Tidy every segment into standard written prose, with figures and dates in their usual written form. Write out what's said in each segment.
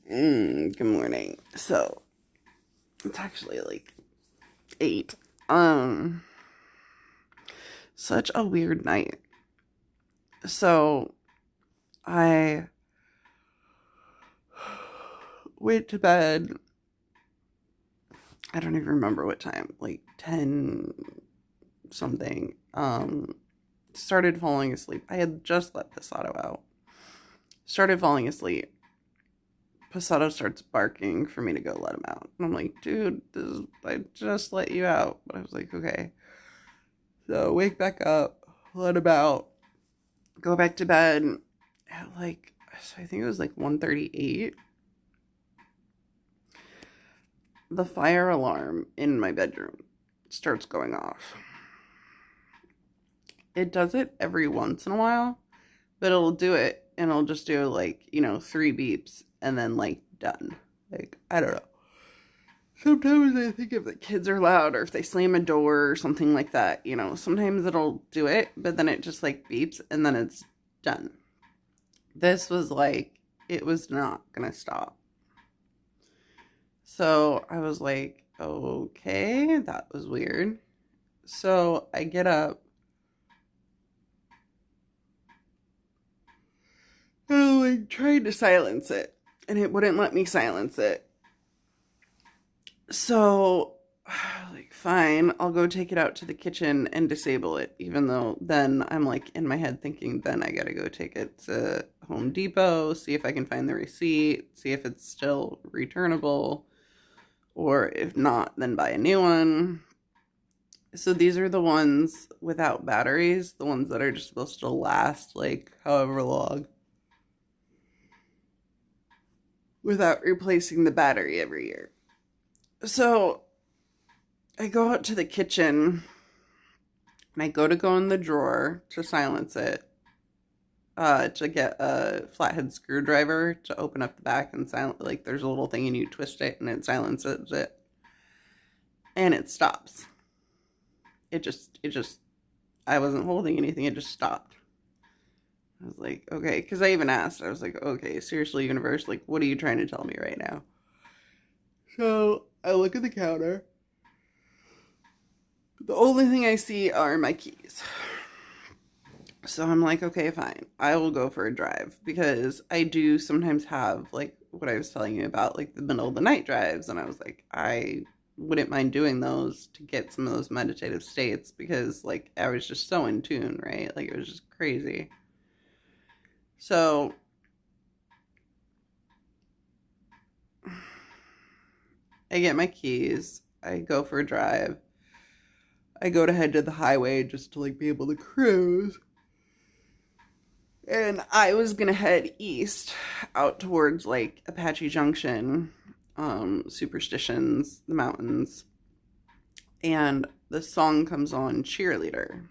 Good morning. So, it's actually like 8. Such a weird night. So, I went to bed. I don't even remember what time, like 10 something. Started falling asleep. I had just let Passato out. Started falling asleep. Passato starts barking for me to go let him out. And I'm like, dude, I just let you out. But I was like, okay. So wake back up, let him out, go back to bed at so I think it was like 1:38. The fire alarm in my bedroom starts going off. It does it every once in a while, but it'll do it and it'll just do 3 beeps and then done. I don't know. Sometimes I think if the kids are loud or if they slam a door or something like that, sometimes it'll do it, but then it just beeps and then it's done. This was it was not gonna stop. So I was like, okay, that was weird. So I get up and I'm trying to silence it, and it wouldn't let me silence it. So, fine, I'll go take it out to the kitchen and disable it, even though then I'm in my head thinking, then I gotta go take it to Home Depot, see if I can find the receipt, see if it's still returnable, or if not, then buy a new one. So these are the ones without batteries, the ones that are just supposed to last however long, without replacing the battery every year. So I go out to the kitchen and I go in the drawer to silence it, to get a flathead screwdriver to open up the back and silence. There's a little thing and you twist it and it silences it, and it stops. It just, I wasn't holding anything. It just stopped. I was like, okay, because I even asked. I was like, okay, seriously, universe, what are you trying to tell me right now? So I look at the counter. The only thing I see are my keys. So I'm like, okay, fine. I will go for a drive, because I do sometimes have what I was telling you about, the middle of the night drives. And I was like, I wouldn't mind doing those to get some of those meditative states, because I was just so in tune, right? It was just crazy. So I get my keys. I go for a drive. I go to head to the highway just to be able to cruise. And I was gonna head east out towards Apache Junction, Superstitions, the mountains. And the song comes on, Cheerleader.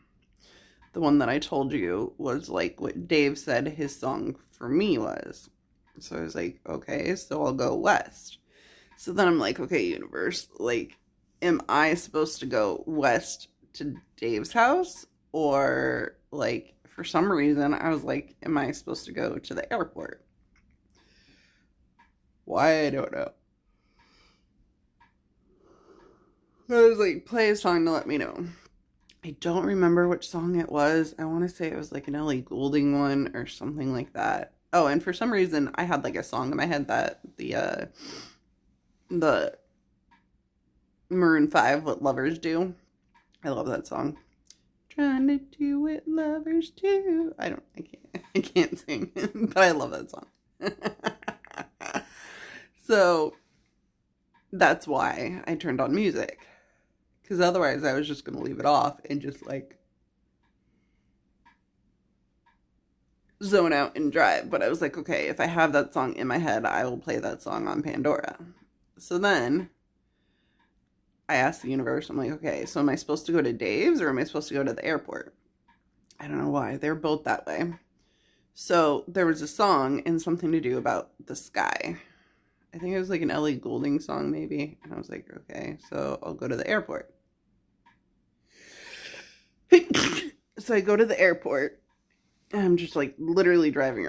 The one that I told you was what Dave said his song for me was. So I was like, okay, so I'll go west. So then I'm like, okay, universe, am I supposed to go west to Dave's house? Or for some reason I was like, am I supposed to go to the airport? Why, I don't know. I was like, play a song to let me know. I don't remember which song it was. I want to say it was an Ellie Goulding one or something like that. Oh, and for some reason I had a song in my head that the Maroon 5, What Lovers Do. I love that song. Trying to do what lovers do. I can't sing, but I love that song. So that's why I turned on music, because otherwise I was just going to leave it off and just zone out and drive. But I was like, okay, if I have that song in my head, I will play that song on Pandora. So then I asked the universe, I'm like, okay, so am I supposed to go to Dave's or am I supposed to go to the airport? I don't know why. They're both that way. So there was a song and something to do about the sky. I think it was an Ellie Goulding song maybe. And I was like, okay, so I'll go to the airport. So I go to the airport. And I'm just literally driving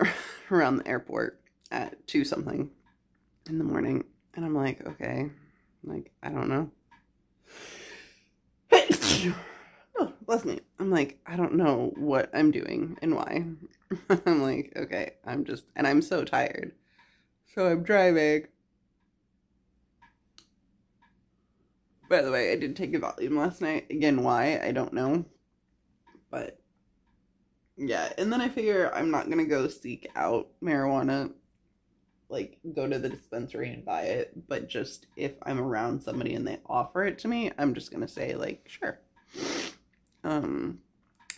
around the airport at 2 something. in the morning. And I'm like, okay, like, I don't know. Oh, bless me. I'm like, I don't know what I'm doing and why. I'm like, okay, and I'm so tired. So I'm driving. By the way, I did take a Valium last night. Again, why? I don't know. But yeah, and then I figure I'm not gonna go seek out marijuana, like go to the dispensary and buy it, but just if I'm around somebody and they offer it to me, I'm just gonna say like, sure.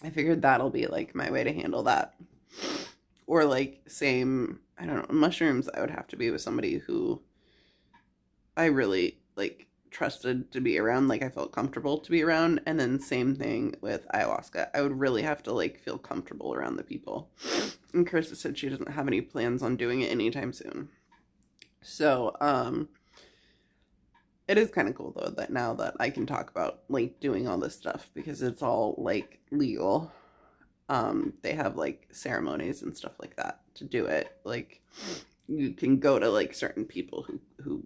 I figured that'll be like my way to handle that. Or like same, I don't know, mushrooms, I would have to be with somebody who I really like trusted to be around, like I felt comfortable to be around. And then same thing with ayahuasca. I would really have to like feel comfortable around the people. And Krista said she doesn't have any plans on doing it anytime soon. So, it is kind of cool though that now that I can talk about like doing all this stuff because it's all like legal. They have like ceremonies and stuff like that to do it. Like you can go to like certain people who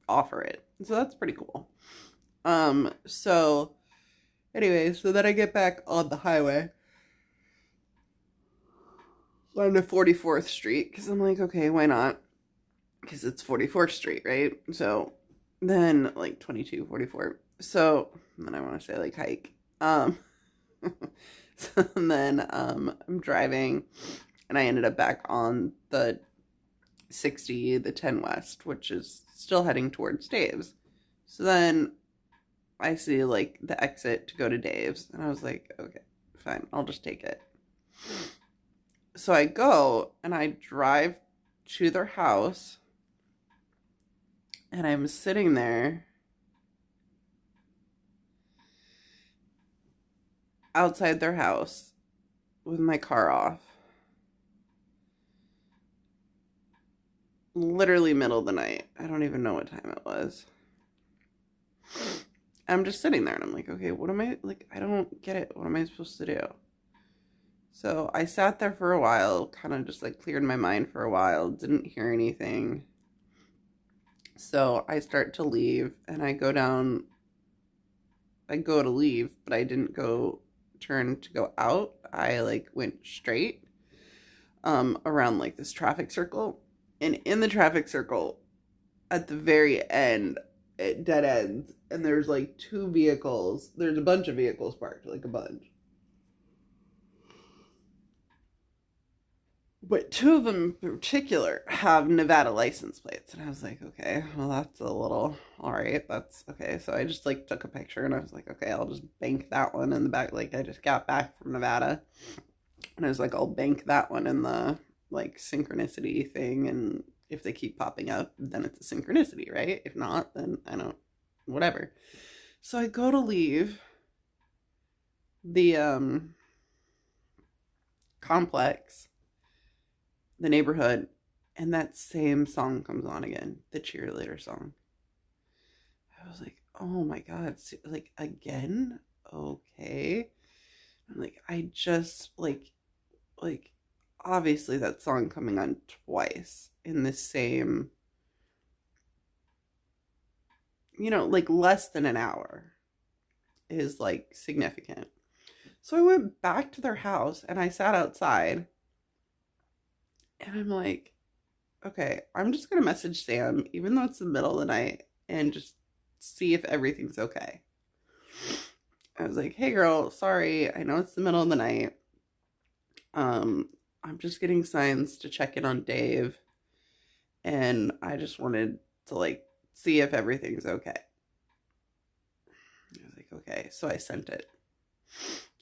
offer it. So that's pretty cool. So anyway, so then I get back on the highway on the 44th Street because I'm like, okay, why not? Because it's 44th Street, right? So then like 22, 44. So then I want to say like hike. So then I'm driving and I ended up back on the 60, the 10 West, which is still heading towards Dave's. So then I see like the exit to go to Dave's and I was like, okay, fine, I'll just take it. So I go and I drive to their house and I'm sitting there outside their house with my car off. Literally middle of the night. I don't even know what time it was. I'm just sitting there and I'm like, okay, what am I, like, I don't get it. What am I supposed to do? So I sat there for a while, kind of just like cleared my mind for a while, didn't hear anything. So I start to leave and I go to leave, but I didn't turn to go out. I like went straight around like this traffic circle. And in the traffic circle, at the very end, it dead ends. And there's like two vehicles. There's a bunch of vehicles parked, like a bunch. But two of them in particular have Nevada license plates. And I was like, okay, well, that's a little, all right, that's okay. So I just like took a picture and I was like, okay, I'll just bank that one in the back. Like I just got back from Nevada. And I was like, I'll bank that one in the like synchronicity thing. And if they keep popping up, then it's a synchronicity, right? If not, then I don't, whatever. So I go to leave the complex, the neighborhood, and that same song comes on again, the cheerleader song. I was like, oh my God, like again? Okay. I'm like, I just like obviously that song coming on twice in the same, like less than an hour is like significant. So I went back to their house and I sat outside and I'm like, okay, I'm just going to message Sam, even though it's the middle of the night, and just see if everything's okay. I was like, hey girl, sorry, I know it's the middle of the night. I'm just getting signs to check in on Dave. And I just wanted to like see if everything's okay. I was like, okay. So I sent it.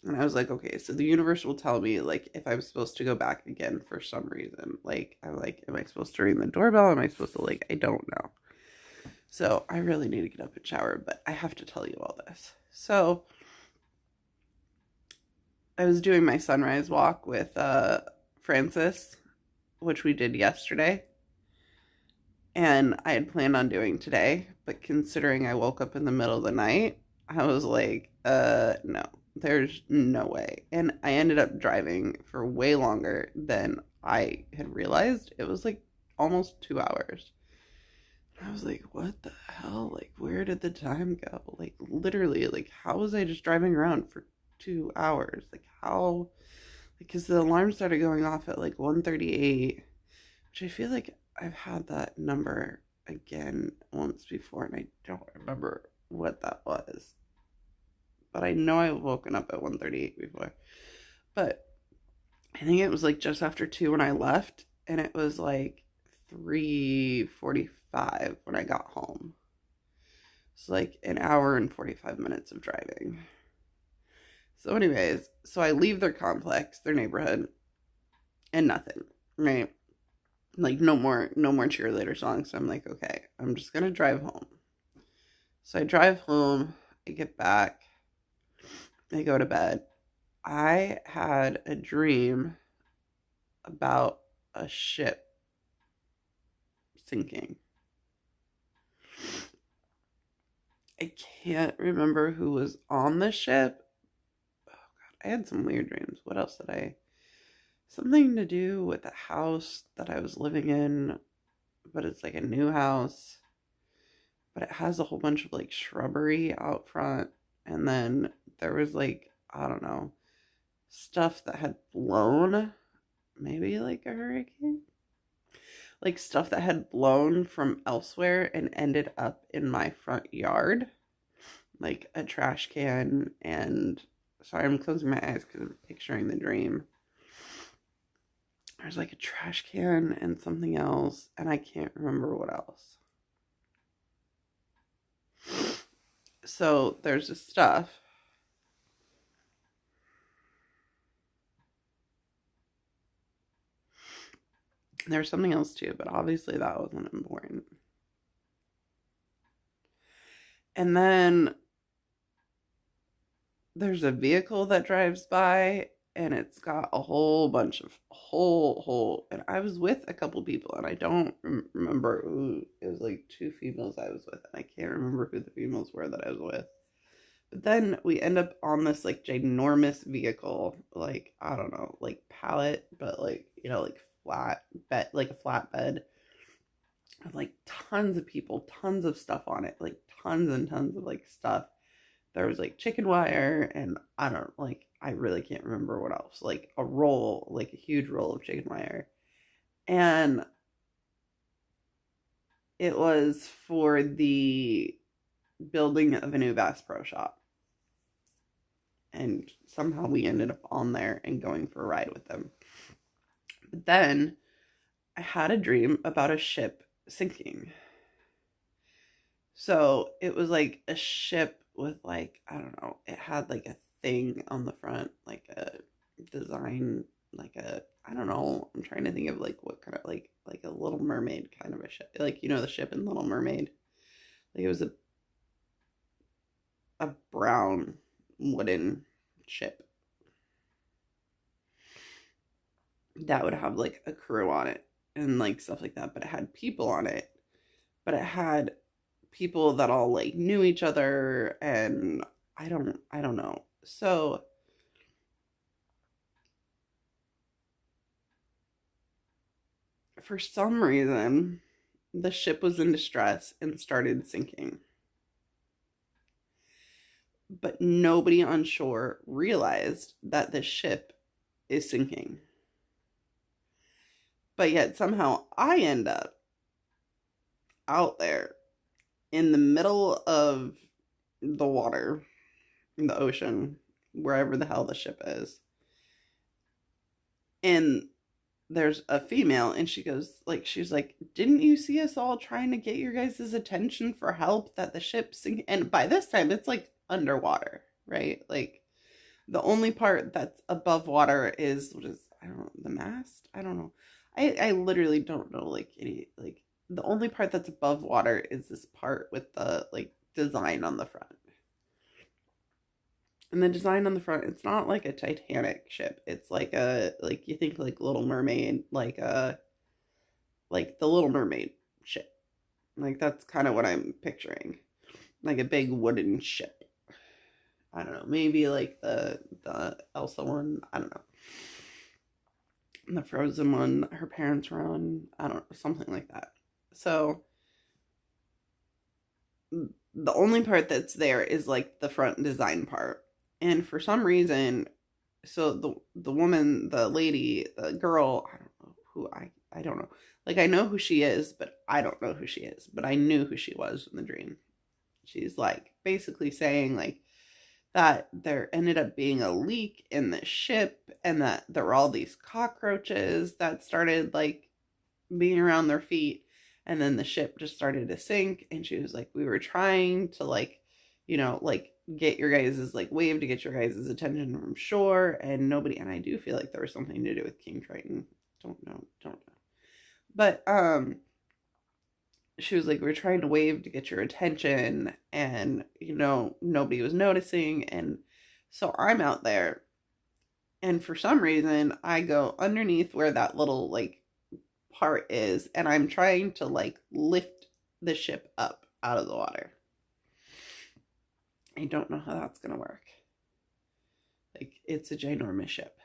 And I was like, okay, so the universe will tell me like if I'm supposed to go back again for some reason. Like I'm like, am I supposed to ring the doorbell? Am I supposed to like, I don't know. So I really need to get up and shower, but I have to tell you all this. So I was doing my sunrise walk with Francis, which we did yesterday. And I had planned on doing today, but considering I woke up in the middle of the night, I was like, no, there's no way. And I ended up driving for way longer than I had realized. It was like almost 2 hours. I was like, what the hell? Like, where did the time go? Like, literally, like, how was I just driving around for 2 hours? Like, how? Because the alarm started going off at like 1:38, which I feel like I've had that number again once before, and I don't remember what that was. But I know I've woken up at 1:38 before. But I think it was like just after 2 when I left, and it was like 3:45 when I got home. It's like an hour and 45 minutes of driving. So anyways, so I leave their complex, their neighborhood, and nothing, right? Like no more cheerleader songs. So I'm like, okay, I'm just gonna drive home. So I drive home, I get back, I go to bed. I had a dream about a ship sinking. I can't remember who was on the ship. Oh God, I had some weird dreams. What else did I? Something to do with the house that I was living in, but it's like a new house. But it has a whole bunch of like shrubbery out front. And then there was like, I don't know, stuff that had blown, maybe like a hurricane, like stuff that had blown from elsewhere and ended up in my front yard, like a trash can. And sorry, I'm closing my eyes because I'm picturing the dream. There's like a trash can and something else, and I can't remember what else. So there's this stuff. There's something else too, but obviously that wasn't important. And then there's a vehicle that drives by, and it's got a whole bunch of and I was with a couple people, and I don't remember who. It was like 2 females I was with, and I can't remember who the females were that I was with. But then we end up on this like ginormous vehicle, like I don't know, like pallet, but like like flat bed, like a flat bed with like tons of people, tons of stuff on it, like tons and tons of like stuff. There was like chicken wire, and I don't like, I really can't remember what else. Like a roll, like a huge roll of chicken wire. And it was for the building of a new Bass Pro Shop. And somehow we ended up on there and going for a ride with them. But then I had a dream about a ship sinking. So it was like a ship with like, I don't know, it had like a thing on the front, like a design, like a, I don't know, I'm trying to think of like what kind of like a Little Mermaid kind of a ship, like the ship in Little Mermaid. Like it was a brown wooden ship that would have like a crew on it and like stuff like that, but it had people on it, but it had people that all like knew each other, and I don't know. So for some reason the ship was in distress and started sinking. But nobody on shore realized that the ship is sinking. But yet somehow I end up out there in the middle of the water, in the ocean, wherever the hell the ship is. And there's a female, and she's like, didn't you see us all trying to get your guys' attention for help that the ship's sinking? And by this time it's like underwater, right? Like the only part that's above water is, I don't know, the mast? I don't know. I literally don't know like any, like the only part that's above water is this part with the like design on the front. And the design on the front, it's not like a Titanic ship. It's like like you think like Little Mermaid, like the Little Mermaid ship. Like that's kind of what I'm picturing. Like a big wooden ship. I don't know, maybe like the Elsa one, I don't know. The Frozen one her parents were on, I don't know, something like that. So the only part that's there is like the front design part. And for some reason, so the woman, the lady, the girl, I don't know who I don't know. Like I know who she is, but I don't know who she is. But I knew who she was in the dream. She's like basically saying like that there ended up being a leak in the ship and that there were all these cockroaches that started like being around their feet, and then the ship just started to sink. And she was like, we were trying to like, like get your guys's like wave to get your guys's attention from shore, and nobody. And I do feel like there was something to do with King Triton. Don't know, but she was like, we're trying to wave to get your attention, and nobody was noticing. And so I'm out there, and for some reason I go underneath where that little like part is, and I'm trying to like lift the ship up out of the water. I don't know how that's gonna work. Like, it's a ginormous ship.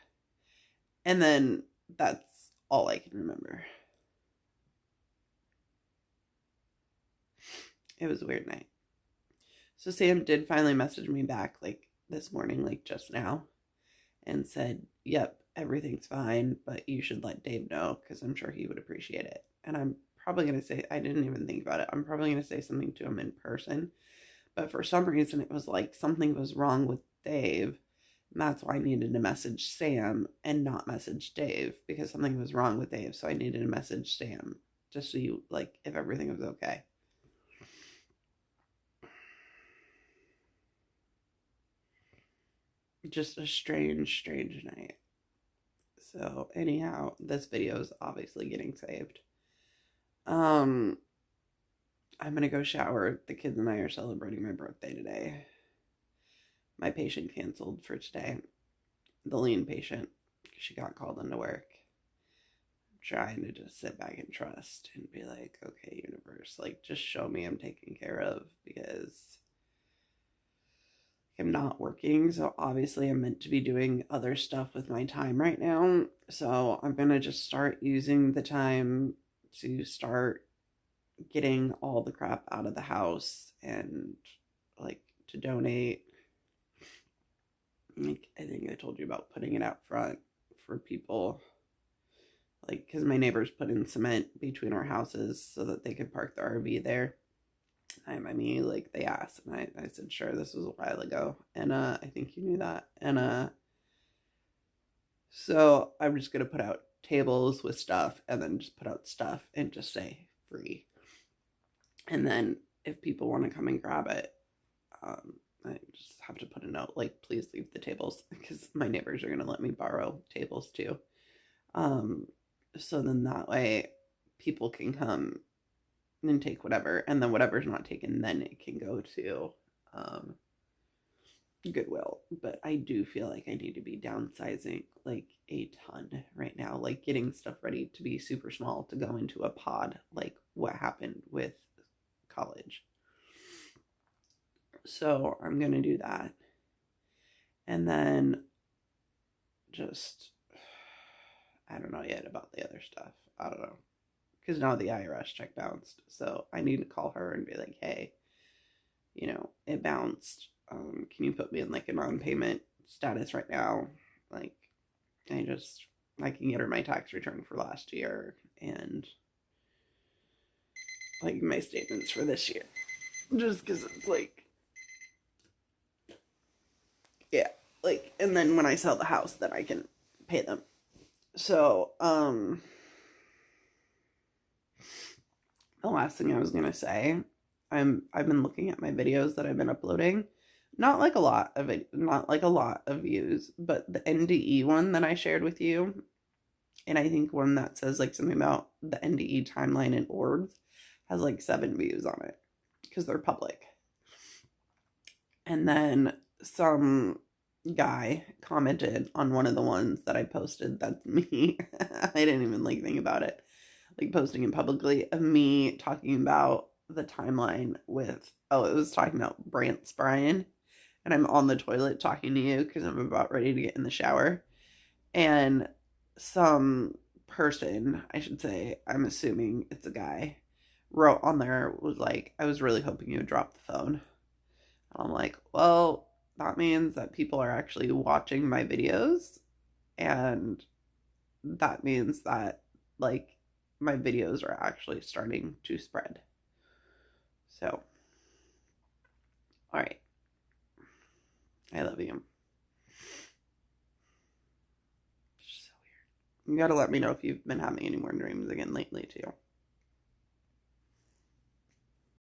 And then that's all I can remember. It was a weird night. So Sam did finally message me back like this morning, like just now, and said, yep, everything's fine, but you should let Dave know because I'm sure he would appreciate it. And I'm probably going to say, I didn't even think about it. I'm probably going to say something to him in person. But for some reason, it was like something was wrong with Dave. And that's why I needed to message Sam and not message Dave, because something was wrong with Dave. So I needed to message Sam just so you, like, if everything was okay. Just a strange night. So anyhow, this video is obviously getting saved. I'm gonna go shower. The kids and I are celebrating my birthday today. My patient canceled for today. The lean patient. She got called into work. I'm trying to just sit back and trust and be like, okay, universe, like just show me I'm taken care of, because I'm not working, so obviously I'm meant to be doing other stuff with my time right now. So I'm gonna just start using the time to start getting all the crap out of the house and like to donate. Like, I think I told you about putting it out front for people, like, because my neighbors put in cement between our houses so that they could park the RV there. I mean, like, they asked, and I said, sure, this was a while ago, and I think you knew that. And so I'm just gonna put out tables with stuff, and then just put out stuff and just say free. And then if people want to come and grab it, I just have to put a note like, please leave the tables, because my neighbors are gonna let me borrow tables too. So then that way people can come and take whatever, and then whatever's not taken, then it can go to Goodwill. But I do feel like I need to be downsizing like a ton right now, like getting stuff ready to be super small to go into a pod, like what happened with college. So I'm gonna do that, and then just, I don't know yet about the other stuff. I don't know, because now the IRS check bounced, so I need to call her and be like, hey, it bounced. Can you put me in like a non-payment status right now? Like, I can get her my tax return for last year and like my statements for this year, just because it's like, yeah, like, and then when I sell the house, then I can pay them. So, the last thing I was gonna say, I've been looking at my videos that I've been uploading. Not like a lot of it, not like a lot of views, but the NDE one that I shared with you, and I think one that says like something about the NDE timeline in orbs has like 7 views on it because they're public. And then some guy commented on one of the ones that I posted. That's me. I didn't even like think about it, like posting it publicly, of me talking about the timeline with, it was talking about Brant's Brian, and I'm on the toilet talking to you because I'm about ready to get in the shower, and some person, I should say, I'm assuming it's a guy, wrote on there was like, I was really hoping you would drop the phone. And I'm like, well, that means that people are actually watching my videos, and that means that like my videos are actually starting to spread. So, all right. I love you. It's so weird. You gotta let me know if you've been having any more dreams again lately, too.